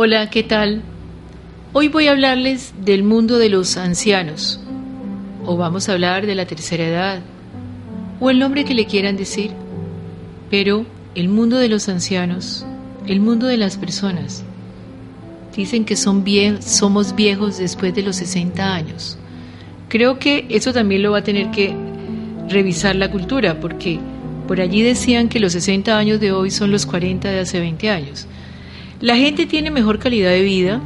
Hola, ¿qué tal? Hoy voy a hablarles del mundo de los ancianos, o vamos a hablar de la tercera edad, o el nombre que le quieran decir, pero el mundo de los ancianos, el mundo de las personas, dicen que somos viejos después de los 60 años. Creo que eso también lo va a tener que revisar la cultura, porque por allí decían que los 60 años de hoy son los 40 de hace 20 años. La gente tiene mejor calidad de vida.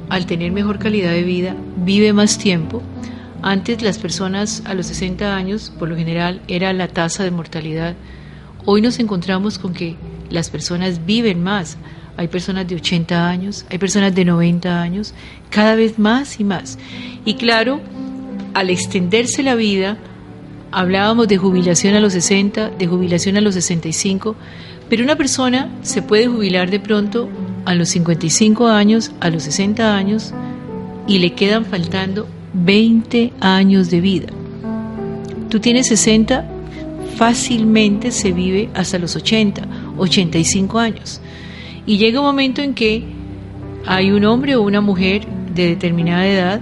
Al tener mejor calidad de vida, vive más tiempo. Antes las personas a los 60 años, por lo general, era la tasa de mortalidad. Hoy nos encontramos con que las personas viven más. Hay personas de 80 años, hay personas de 90 años, cada vez más y más. Y claro, al extenderse la vida, hablábamos de jubilación a los 60, de jubilación a los 65, pero una persona se puede jubilar de pronto a los 55 años, a los 60 años, y le quedan faltando 20 años de vida. Tú tienes 60, fácilmente se vive hasta los 80, 85 años. Y llega un momento en que hay un hombre o una mujer de determinada edad,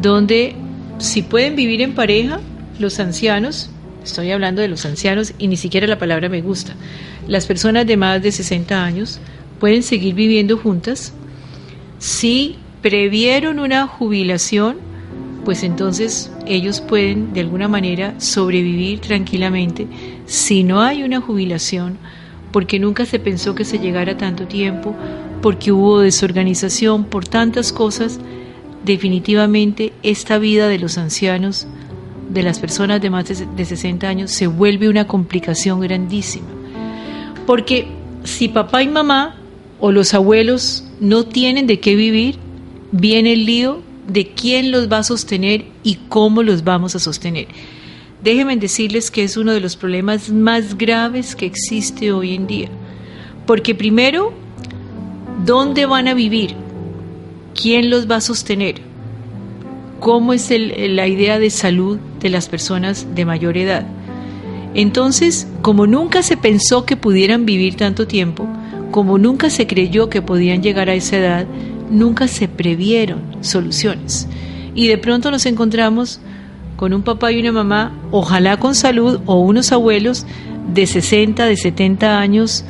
donde si pueden vivir en pareja, los ancianos, estoy hablando de los ancianos y ni siquiera la palabra me gusta, las personas de más de 60 años pueden seguir viviendo juntas. Si previeron una jubilación, pues entonces ellos pueden de alguna manera sobrevivir tranquilamente. Si no hay una jubilación, porque nunca se pensó que se llegara tanto tiempo, porque hubo desorganización, por tantas cosas, definitivamente esta vida de los ancianos, de las personas de más de 60 años, se vuelve una complicación grandísima. Porque si papá y mamá o los abuelos no tienen de qué vivir, viene el lío de quién los va a sostener y cómo los vamos a sostener. Déjenme decirles que es uno de los problemas más graves que existe hoy en día. Porque primero, ¿dónde van a vivir? ¿Quién los va a sostener? ¿Cómo es la idea de salud de las personas de mayor edad? Entonces, como nunca se pensó que pudieran vivir tanto tiempo, como nunca se creyó que podían llegar a esa edad, nunca se previeron soluciones. Y de pronto nos encontramos con un papá y una mamá, ojalá con salud, o unos abuelos de 60, de 70 años,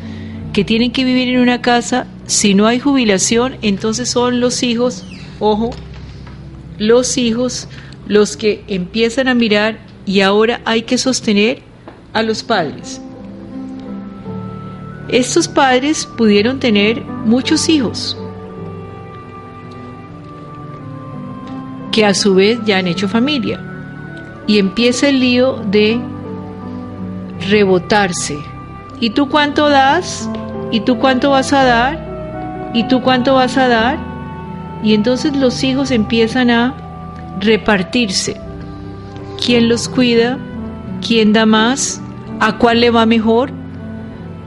que tienen que vivir en una casa. Si no hay jubilación, entonces son los hijos, ojo, los hijos los que empiezan a mirar, y ahora hay que sostener a los padres. Estos padres pudieron tener muchos hijos, que a su vez ya han hecho familia, y empieza el lío de rebotarse. ¿Y tú cuánto das? ¿Y tú cuánto vas a dar? ¿Y tú cuánto vas a dar? Y entonces los hijos empiezan a repartirse. ¿Quién los cuida? ¿Quién da más? ¿A cuál le va mejor?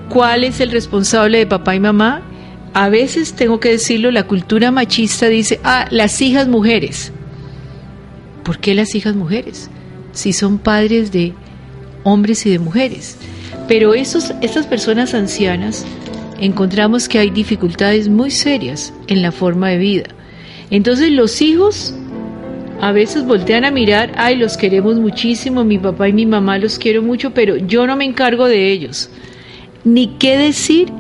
¿Cuál es el responsable de papá y mamá? A veces, tengo que decirlo, la cultura machista dice, las hijas mujeres. ¿Por qué las hijas mujeres? Si son padres de hombres y de mujeres. Pero estas personas ancianas, encontramos que hay dificultades muy serias en la forma de vida. Entonces los hijos a veces voltean a mirar, los queremos muchísimo, mi papá y mi mamá los quiero mucho, pero yo no me encargo de ellos. Ni qué decir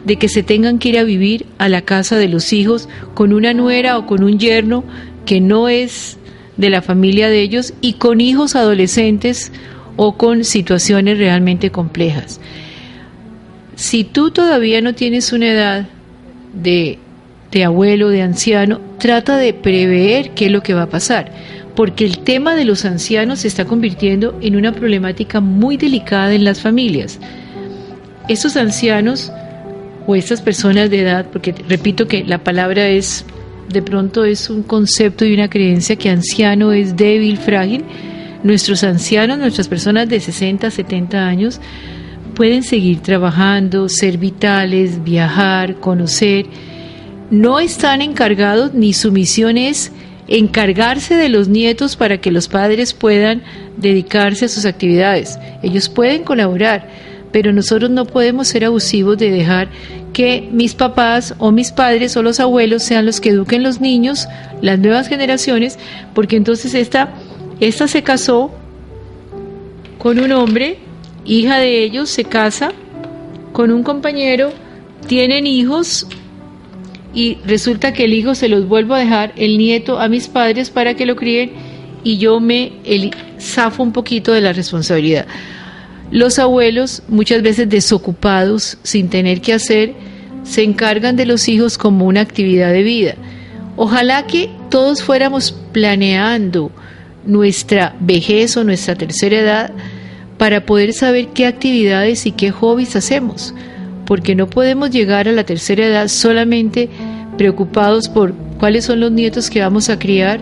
de que se tengan que ir a vivir a la casa de los hijos con una nuera o con un yerno que no es de la familia de ellos, y con hijos adolescentes o con situaciones realmente complejas. Si tú todavía no tienes una edad de abuelo, de anciano, trata de prever qué es lo que va a pasar, porque el tema de los ancianos se está convirtiendo en una problemática muy delicada en las familias. Estos ancianos o estas personas de edad, porque repito que la palabra de pronto es un concepto y una creencia que anciano es débil, frágil. Nuestros ancianos, nuestras personas de 60, 70 años, pueden seguir trabajando, ser vitales, viajar, conocer. No están encargados, ni su misión es encargarse de los nietos para que los padres puedan dedicarse a sus actividades. Ellos pueden colaborar, pero nosotros no podemos ser abusivos de dejar que mis papás o mis padres o los abuelos sean los que eduquen los niños, las nuevas generaciones, porque entonces esta se casó con un hombre, hija de ellos, se casa con un compañero, tienen hijos y resulta que el hijo se los vuelvo a dejar, el nieto, a mis padres para que lo críen y yo me zafo un poquito de la responsabilidad. Los abuelos, muchas veces desocupados, sin tener que hacer, se encargan de los hijos como una actividad de vida. Ojalá que todos fuéramos planeando nuestra vejez o nuestra tercera edad para poder saber qué actividades y qué hobbies hacemos, porque no podemos llegar a la tercera edad solamente preocupados por cuáles son los nietos que vamos a criar.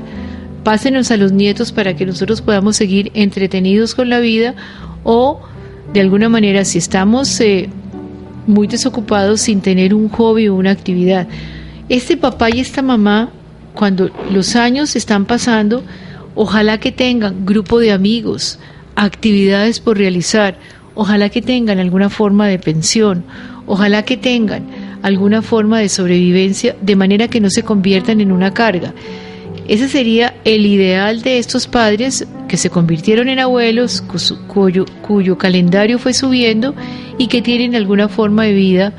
Pásenos a los nietos para que nosotros podamos seguir entretenidos con la vida, o de alguna manera si estamos muy desocupados sin tener un hobby o una actividad. Este papá y esta mamá, cuando los años están pasando, ojalá que tengan grupo de amigos, actividades por realizar, ojalá que tengan alguna forma de pensión, ojalá que tengan alguna forma de sobrevivencia, de manera que no se conviertan en una carga. Ese sería el ideal de estos padres que se convirtieron en abuelos, cuyo calendario fue subiendo y que tienen alguna forma de vida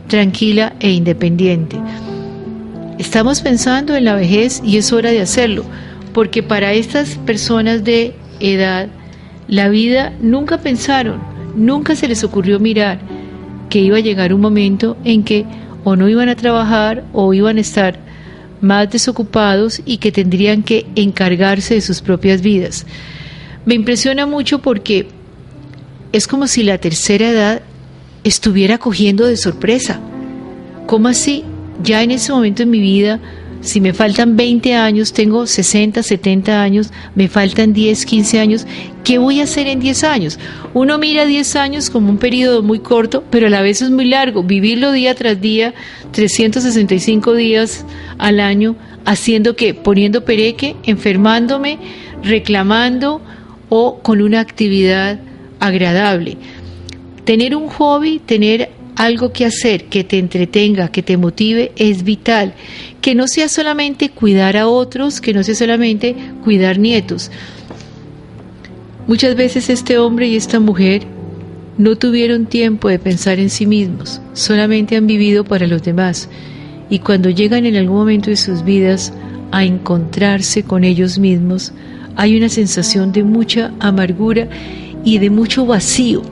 tranquila e independiente. Estamos pensando en la vejez y es hora de hacerlo, porque para estas personas de edad, la vida nunca pensaron, nunca se les ocurrió mirar que iba a llegar un momento en que o no iban a trabajar o iban a estar más desocupados y que tendrían que encargarse de sus propias vidas. Me impresiona mucho porque es como si la tercera edad estuviera cogiendo de sorpresa. ¿Cómo así? Ya en ese momento en mi vida, si me faltan 20 años, tengo 60, 70 años, me faltan 10, 15 años, ¿qué voy a hacer en 10 años? Uno mira 10 años como un periodo muy corto, pero a la vez es muy largo, vivirlo día tras día, 365 días al año, haciendo que, poniendo pereque, enfermándome, reclamando o con una actividad agradable. Tener un hobby, tener algo que hacer, que te entretenga, que te motive, es vital. Que no sea solamente cuidar a otros, que no sea solamente cuidar nietos. Muchas veces este hombre y esta mujer no tuvieron tiempo de pensar en sí mismos, solamente han vivido para los demás. Y cuando llegan en algún momento de sus vidas a encontrarse con ellos mismos, hay una sensación de mucha amargura y de mucho vacío,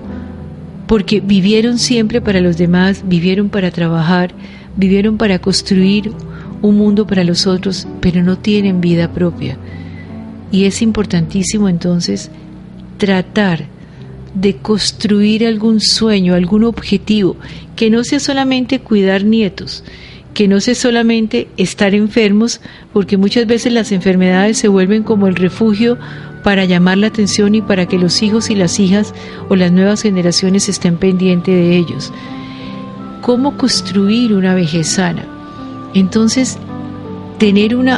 porque vivieron siempre para los demás, vivieron para trabajar, vivieron para construir un mundo para los otros, pero no tienen vida propia. Y es importantísimo entonces tratar de construir algún sueño, algún objetivo, que no sea solamente cuidar nietos, que no sea solamente estar enfermos, porque muchas veces las enfermedades se vuelven como el refugio para llamar la atención y para que los hijos y las hijas o las nuevas generaciones estén pendientes de ellos. ¿Cómo construir una vejez sana? Entonces, tener un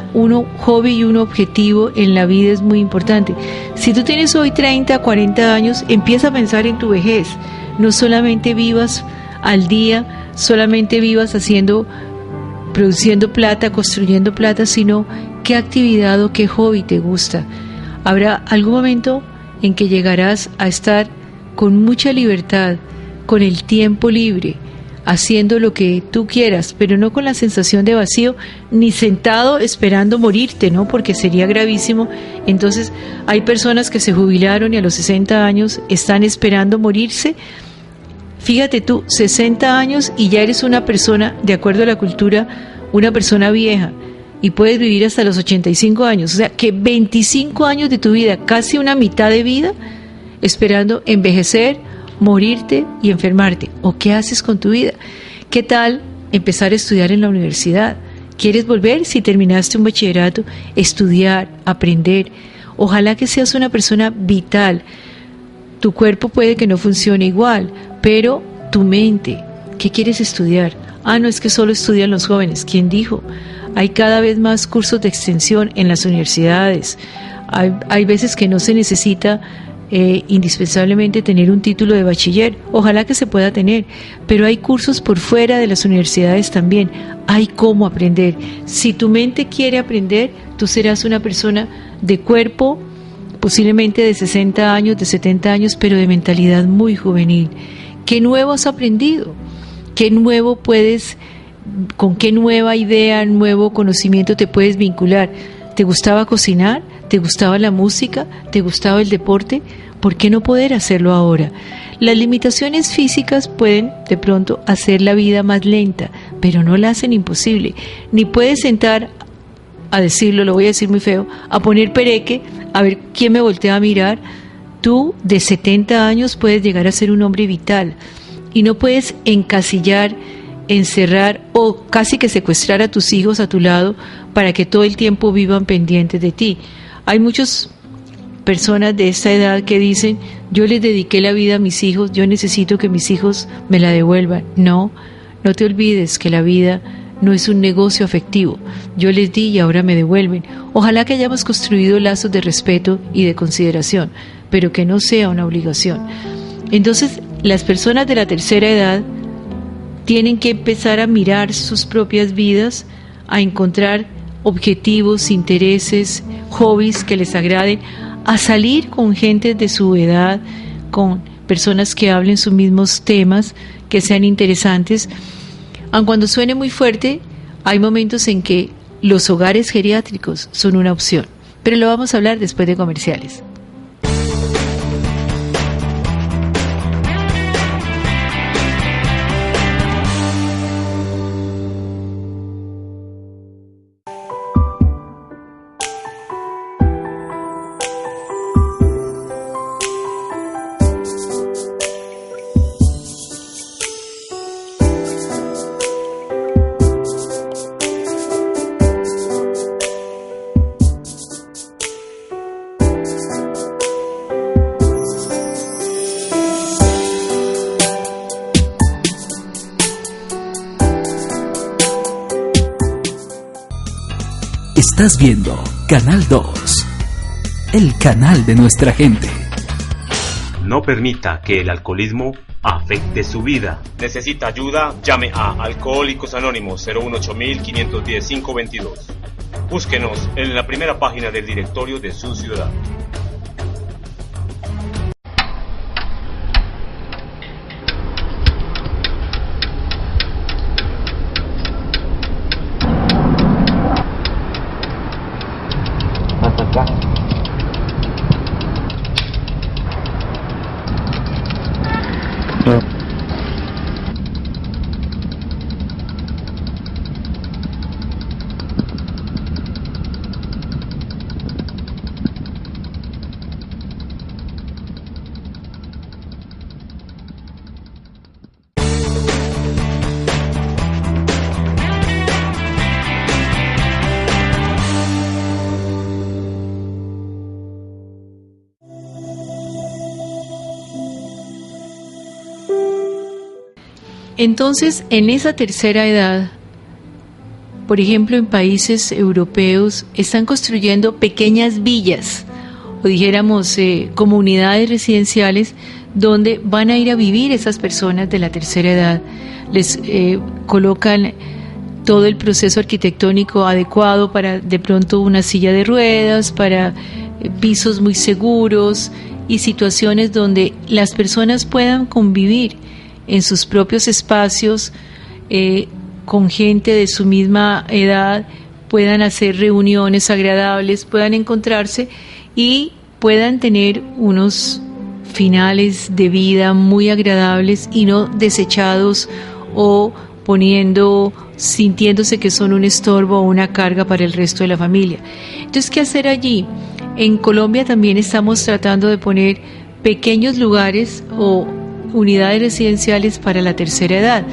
hobby y un objetivo en la vida es muy importante. Si tú tienes hoy 30, 40 años, empieza a pensar en tu vejez. No solamente vivas al día, solamente vivas produciendo plata, construyendo plata, sino qué actividad o qué hobby te gusta. Habrá algún momento en que llegarás a estar con mucha libertad, con el tiempo libre, haciendo lo que tú quieras, pero no con la sensación de vacío, ni sentado esperando morirte, ¿no? Porque sería gravísimo. Entonces, hay personas que se jubilaron y a los 60 años están esperando morirse. Fíjate tú, 60 años y ya eres una persona, de acuerdo a la cultura, una persona vieja. Y puedes vivir hasta los 85 años, o sea que 25 años de tu vida, casi una mitad de vida, esperando envejecer, morirte y enfermarte. ¿O qué haces con tu vida? ¿Qué tal empezar a estudiar en la universidad? ¿Quieres volver? Si terminaste un bachillerato, estudiar, aprender. Ojalá que seas una persona vital. Tu cuerpo puede que no funcione igual, pero tu mente, ¿qué quieres estudiar? No es que solo estudian los jóvenes. ¿Quién dijo? Hay cada vez más cursos de extensión en las universidades. Hay veces que no se necesita indispensablemente tener un título de bachiller. Ojalá que se pueda tener, pero hay cursos por fuera de las universidades también. Hay cómo aprender. Si tu mente quiere aprender, tú serás una persona de cuerpo, posiblemente de 60 años, de 70 años, pero de mentalidad muy juvenil. ¿Qué nuevo has aprendido? ¿Qué nuevo puedes, con qué nueva idea, nuevo conocimiento te puedes vincular? ¿Te gustaba cocinar? ¿Te gustaba la música? ¿Te gustaba el deporte? ¿Por qué no poder hacerlo ahora? Las limitaciones físicas pueden de pronto hacer la vida más lenta, pero no la hacen imposible. Ni puedes sentar, a decirlo, lo voy a decir muy feo, a poner pereque, a ver quién me voltea a mirar. Tú de 70 años puedes llegar a ser un hombre vital y no puedes encasillar, encerrar o casi que secuestrar a tus hijos a tu lado para que todo el tiempo vivan pendientes de ti. Hay muchas personas de esta edad que dicen: yo les dediqué la vida a mis hijos, yo necesito que mis hijos me la devuelvan. No te olvides que la vida no es un negocio afectivo. Yo les di y ahora me devuelven. Ojalá que hayamos construido lazos de respeto y de consideración, pero que no sea una obligación. Entonces, las personas de la tercera edad tienen que empezar a mirar sus propias vidas, a encontrar objetivos, intereses, hobbies que les agraden, a salir con gente de su edad, con personas que hablen sus mismos temas, que sean interesantes. Aun cuando suene muy fuerte, hay momentos en que los hogares geriátricos son una opción, pero lo vamos a hablar después de comerciales. Estás viendo Canal 2, el canal de nuestra gente. No permita que el alcoholismo afecte su vida. ¿Necesita ayuda? Llame a Alcohólicos Anónimos 018-510-522. Búsquenos en la primera página del directorio de su ciudad. Entonces, en esa tercera edad, por ejemplo, en países europeos, están construyendo pequeñas villas, o dijéramos comunidades residenciales, donde van a ir a vivir esas personas de la tercera edad. Les colocan todo el proceso arquitectónico adecuado para de pronto una silla de ruedas, para pisos muy seguros y situaciones donde las personas puedan convivir en sus propios espacios con gente de su misma edad, puedan hacer reuniones agradables, puedan encontrarse y puedan tener unos finales de vida muy agradables y no desechados o sintiéndose que son un estorbo o una carga para el resto de la familia. Entonces, ¿qué hacer allí? En Colombia también estamos tratando de poner pequeños lugares o unidades residenciales para la tercera edad,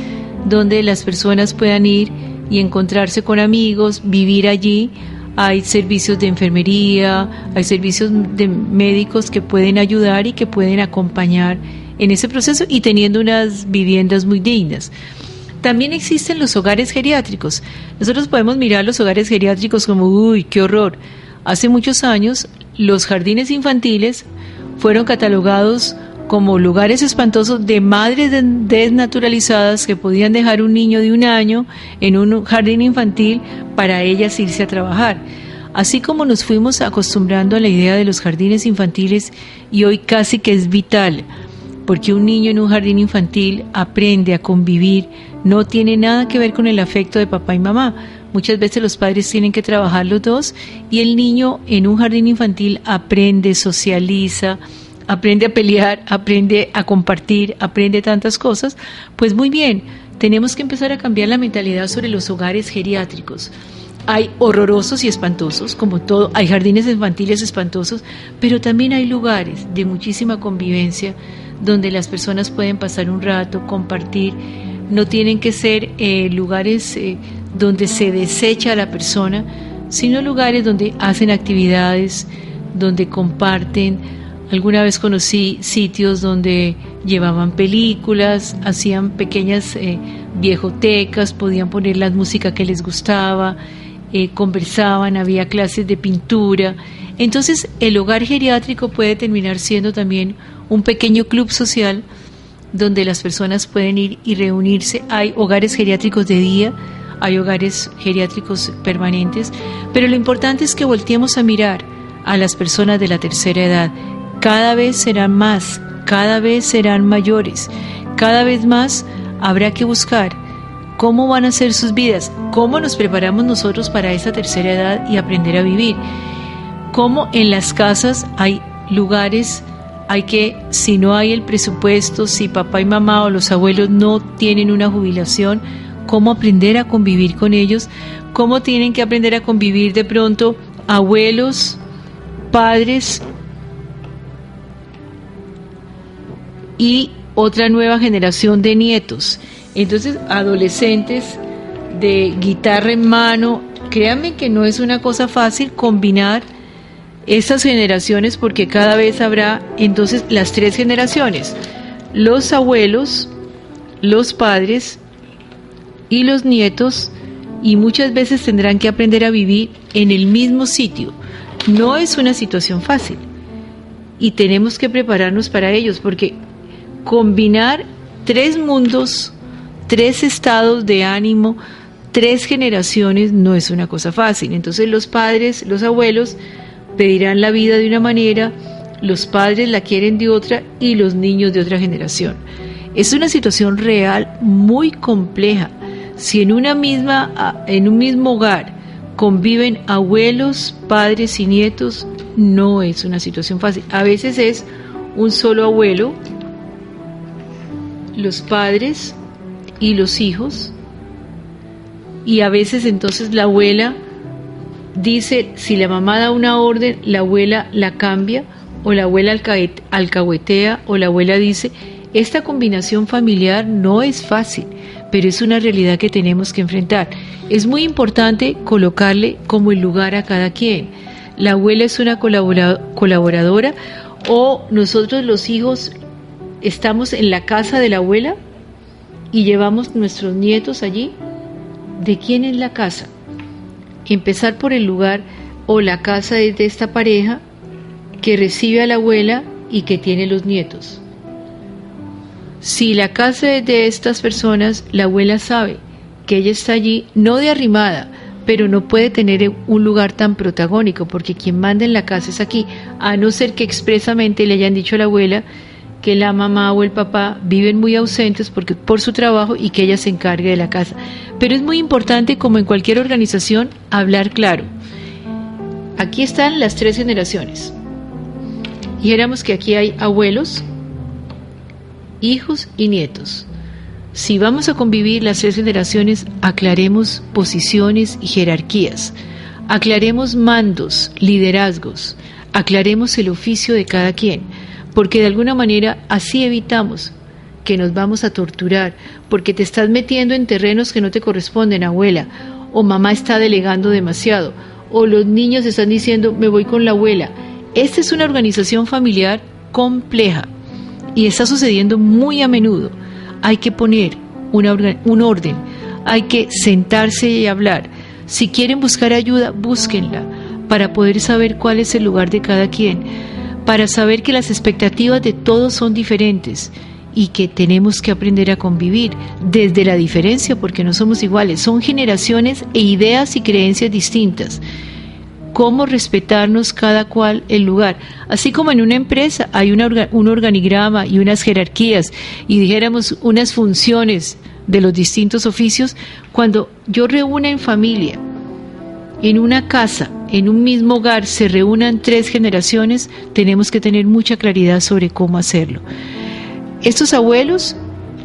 donde las personas puedan ir y encontrarse con amigos, vivir allí. Hay servicios de enfermería, hay servicios de médicos que pueden ayudar y que pueden acompañar en ese proceso y teniendo unas viviendas muy dignas. También existen los hogares geriátricos. Nosotros podemos mirar los hogares geriátricos como, ¡uy, qué horror! Hace muchos años los jardines infantiles fueron catalogados como lugares espantosos de madres desnaturalizadas que podían dejar un niño de 1 año en un jardín infantil para ellas irse a trabajar. Así como nos fuimos acostumbrando a la idea de los jardines infantiles, y hoy casi que es vital, porque un niño en un jardín infantil aprende a convivir, no tiene nada que ver con el afecto de papá y mamá. Muchas veces los padres tienen que trabajar los dos y el niño en un jardín infantil aprende, socializa, aprende a pelear, aprende a compartir, aprende tantas cosas. Pues muy bien, tenemos que empezar a cambiar la mentalidad sobre los hogares geriátricos. Hay horrorosos y espantosos, como todo, hay jardines infantiles espantosos, pero también hay lugares de muchísima convivencia donde las personas pueden pasar un rato, compartir. No tienen que ser lugares donde se desecha a la persona, sino lugares donde hacen actividades, donde comparten. Alguna vez conocí sitios donde llevaban películas, hacían pequeñas viejotecas, podían poner la música que les gustaba, conversaban, había clases de pintura. Entonces el hogar geriátrico puede terminar siendo también un pequeño club social donde las personas pueden ir y reunirse. Hay hogares geriátricos de día, hay hogares geriátricos permanentes, pero lo importante es que volteemos a mirar a las personas de la tercera edad. Cada vez serán más, cada vez serán mayores, cada vez más habrá que buscar cómo van a ser sus vidas, cómo nos preparamos nosotros para esa tercera edad y aprender a vivir. Cómo en las casas hay lugares, hay que, si no hay el presupuesto, si papá y mamá o los abuelos no tienen una jubilación, cómo aprender a convivir con ellos, cómo tienen que aprender a convivir de pronto abuelos, padres y otra nueva generación de nietos. Entonces, adolescentes de guitarra en mano. Créanme que no es una cosa fácil combinar estas generaciones, porque cada vez habrá entonces las 3 generaciones: los abuelos, los padres y los nietos, y muchas veces tendrán que aprender a vivir en el mismo sitio. No es una situación fácil y tenemos que prepararnos para ellos, porque combinar 3 mundos, 3 estados de ánimo, 3 generaciones no es una cosa fácil. Entonces los padres, los abuelos pedirán la vida de una manera, los padres la quieren de otra y los niños de otra generación. Es una situación real muy compleja. Si en un mismo hogar conviven abuelos, padres y nietos, no es una situación fácil. A veces es un solo abuelo, los padres y los hijos, y a veces entonces la abuela dice, si la mamá da una orden, la abuela la cambia, o la abuela alcahuetea, o la abuela dice. Esta combinación familiar no es fácil, pero es una realidad que tenemos que enfrentar. Es muy importante colocarle como el lugar a cada quien. La abuela es una colaboradora, o nosotros los hijos estamos en la casa de la abuela y llevamos nuestros nietos allí. ¿De quién es la casa? Empezar por el lugar, o la casa es de esta pareja que recibe a la abuela y que tiene los nietos. Si la casa es de estas personas, la abuela sabe que ella está allí, no de arrimada, pero no puede tener un lugar tan protagónico, porque quien manda en la casa es aquí, a no ser que expresamente le hayan dicho a la abuela que la mamá o el papá viven muy ausentes por su trabajo y que ella se encargue de la casa. Pero es muy importante, como en cualquier organización, hablar claro. Aquí están las 3 generaciones. Dijéramos que aquí hay abuelos, hijos y nietos. Si vamos a convivir las 3 generaciones, aclaremos posiciones y jerarquías, aclaremos mandos, liderazgos, aclaremos el oficio de cada quien, porque de alguna manera así evitamos que nos vamos a torturar, porque te estás metiendo en terrenos que no te corresponden, abuela, o mamá está delegando demasiado, o los niños están diciendo me voy con la abuela. Esta es una organización familiar compleja y está sucediendo muy a menudo. Hay que poner un orden, hay que sentarse y hablar. Si quieren buscar ayuda, búsquenla para poder saber cuál es el lugar de cada quien. para saber que las expectativas de todos son diferentes y que tenemos que aprender a convivir desde la diferencia, porque no somos iguales, son generaciones e ideas y creencias distintas. Cómo respetarnos cada cual el lugar, así como en una empresa hay un organigrama y unas jerarquías y dijéramos unas funciones de los distintos oficios. Cuando yo reúna en familia, en una casa, en un mismo hogar, se reúnan 3 generaciones, tenemos que tener mucha claridad sobre cómo hacerlo. Estos abuelos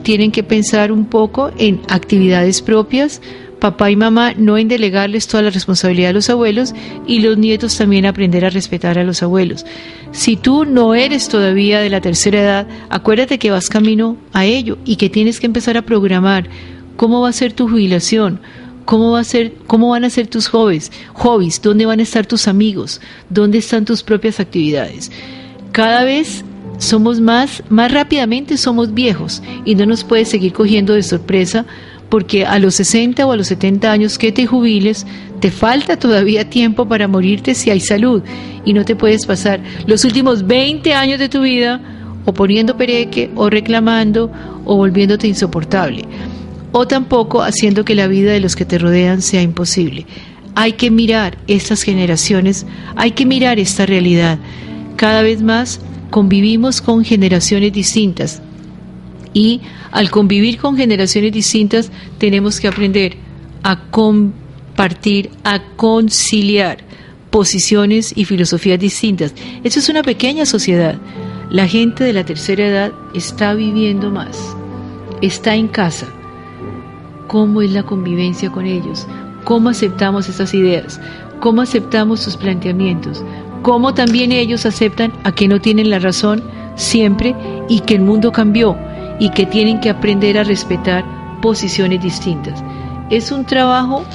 tienen que pensar un poco en actividades propias, papá y mamá no en delegarles toda la responsabilidad a los abuelos, y los nietos también aprender a respetar a los abuelos. Si tú no eres todavía de la tercera edad, acuérdate que vas camino a ello y que tienes que empezar a programar cómo va a ser tu jubilación, cómo van a ser tus hobbies, dónde van a estar tus amigos, dónde están tus propias actividades. Cada vez somos más rápidamente somos viejos y no nos puedes seguir cogiendo de sorpresa, porque a los 60 o a los 70 años que te jubiles, te falta todavía tiempo para morirte si hay salud, y no te puedes pasar los últimos 20 años de tu vida o poniendo pereque o reclamando o volviéndote insoportable, o tampoco haciendo que la vida de los que te rodean sea imposible. Hay que mirar estas generaciones, hay que mirar esta realidad. Cada vez más convivimos con generaciones distintas, y al convivir con generaciones distintas tenemos que aprender a compartir, a conciliar posiciones y filosofías distintas. Eso es una pequeña sociedad. La gente de la tercera edad está viviendo más, está en casa. ¿Cómo es la convivencia con ellos? ¿Cómo aceptamos estas ideas? ¿Cómo aceptamos sus planteamientos? ¿Cómo también ellos aceptan a que no tienen la razón siempre y que el mundo cambió y que tienen que aprender a respetar posiciones distintas? Es un trabajo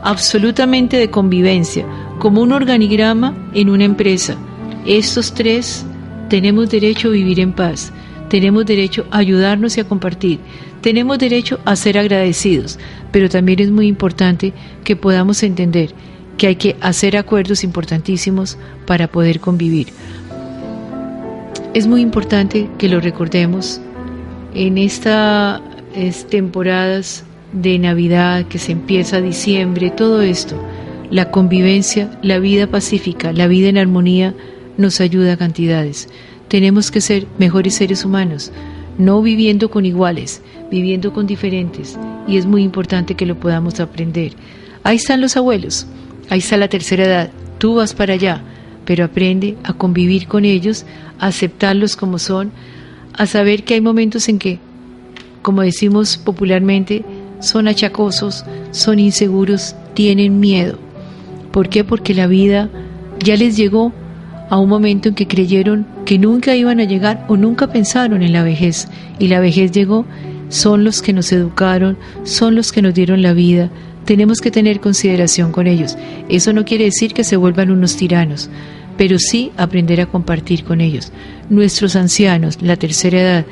absolutamente de convivencia, como un organigrama en una empresa. Estos 3 tenemos derecho a vivir en paz, tenemos derecho a ayudarnos y a compartir, tenemos derecho a ser agradecidos, pero también es muy importante que podamos entender que hay que hacer acuerdos importantísimos para poder convivir. Es muy importante que lo recordemos en estas temporadas de Navidad, que se empieza diciembre, todo esto. La convivencia, la vida pacífica, la vida en armonía nos ayuda a cantidades. Tenemos que ser mejores seres humanos, no viviendo con iguales, viviendo con diferentes, y es muy importante que lo podamos aprender. Ahí están los abuelos, ahí está la tercera edad, tú vas para allá, pero aprende a convivir con ellos, a aceptarlos como son, a saber que hay momentos en que, como decimos popularmente, son achacosos, son inseguros, tienen miedo. ¿Por qué? Porque la vida ya les llegó a un momento en que creyeron que nunca iban a llegar o nunca pensaron en la vejez, y la vejez llegó. Son los que nos educaron, son los que nos dieron la vida. Tenemos que tener consideración con ellos. Eso no quiere decir que se vuelvan unos tiranos, pero sí aprender a compartir con ellos. Nuestros ancianos, la tercera edad,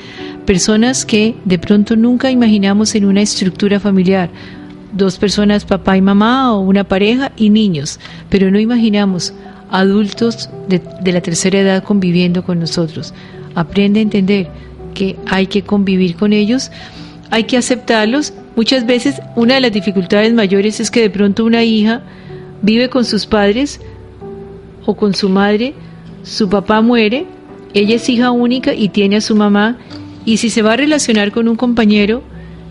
personas que de pronto nunca imaginamos en una estructura familiar, 2 personas, papá y mamá, o una pareja y niños, pero no imaginamos adultos de la tercera edad conviviendo con nosotros. Aprende a entender que hay que convivir con ellos, hay que aceptarlos. Muchas veces una de las dificultades mayores es que de pronto una hija vive con sus padres o con su madre, su papá muere, ella es hija única y tiene a su mamá, y si se va a relacionar con un compañero,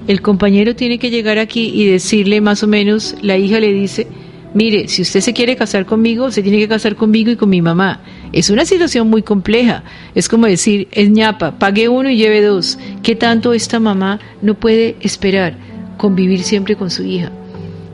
el compañero tiene que llegar aquí y decirle más o menos, la hija le dice: mire, si usted se quiere casar conmigo, se tiene que casar conmigo y con mi mamá. Es una situación muy compleja. Es como decir, es ñapa, pague 1 y lleve 2. ¿Qué tanto esta mamá no puede esperar convivir siempre con su hija?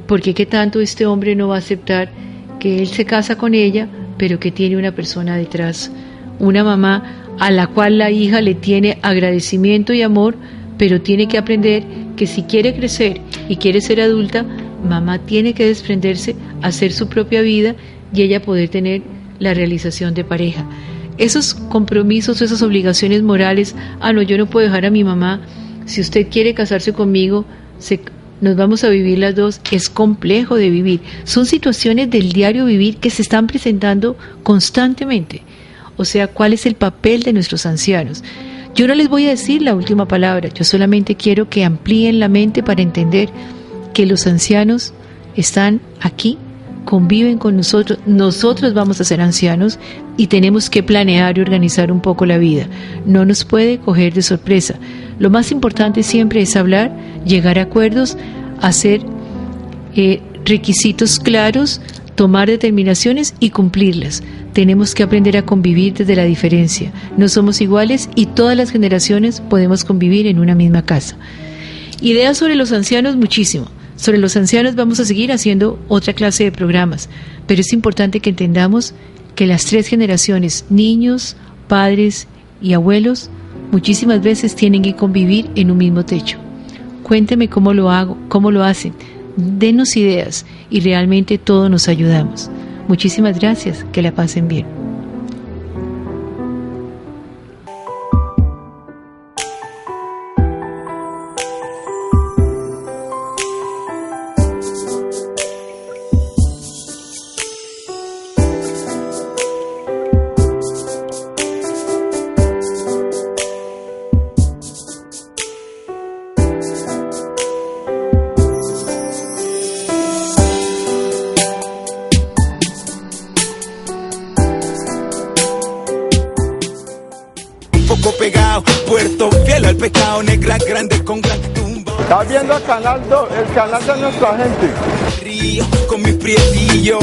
Porque qué tanto este hombre no va a aceptar que él se casa con ella, pero que tiene una persona detrás, una mamá a la cual la hija le tiene agradecimiento y amor, pero tiene que aprender que si quiere crecer y quiere ser adulta, mamá tiene que desprenderse, hacer su propia vida y ella poder tener la realización de pareja. Esos compromisos, esas obligaciones morales, no, yo no puedo dejar a mi mamá, si usted quiere casarse conmigo, nos vamos a vivir las 2, es complejo de vivir. Son situaciones del diario vivir que se están presentando constantemente. o sea, cuál es el papel de nuestros ancianos. Yo no les voy a decir la última palabra, yo solamente quiero que amplíen la mente para entender que los ancianos están aquí, conviven con nosotros, nosotros vamos a ser ancianos y tenemos que planear y organizar un poco la vida. No nos puede coger de sorpresa. Lo más importante siempre es hablar, llegar a acuerdos, hacer requisitos claros, tomar determinaciones y cumplirlas. Tenemos que aprender a convivir desde la diferencia. No somos iguales y todas las generaciones podemos convivir en una misma casa. Ideas sobre los ancianos, muchísimo. Sobre los ancianos vamos a seguir haciendo otra clase de programas, pero es importante que entendamos que las 3 generaciones, niños, padres y abuelos, muchísimas veces tienen que convivir en un mismo techo. Cuénteme cómo lo hago, cómo lo hacen. Denos ideas y realmente todos nos ayudamos. Muchísimas gracias, que la pasen bien. Pegado, puerto fiel al pecado, negra grande con gran tumba. Estás viendo el canal 2, el canal de nuestra gente. Río con mi prietillo.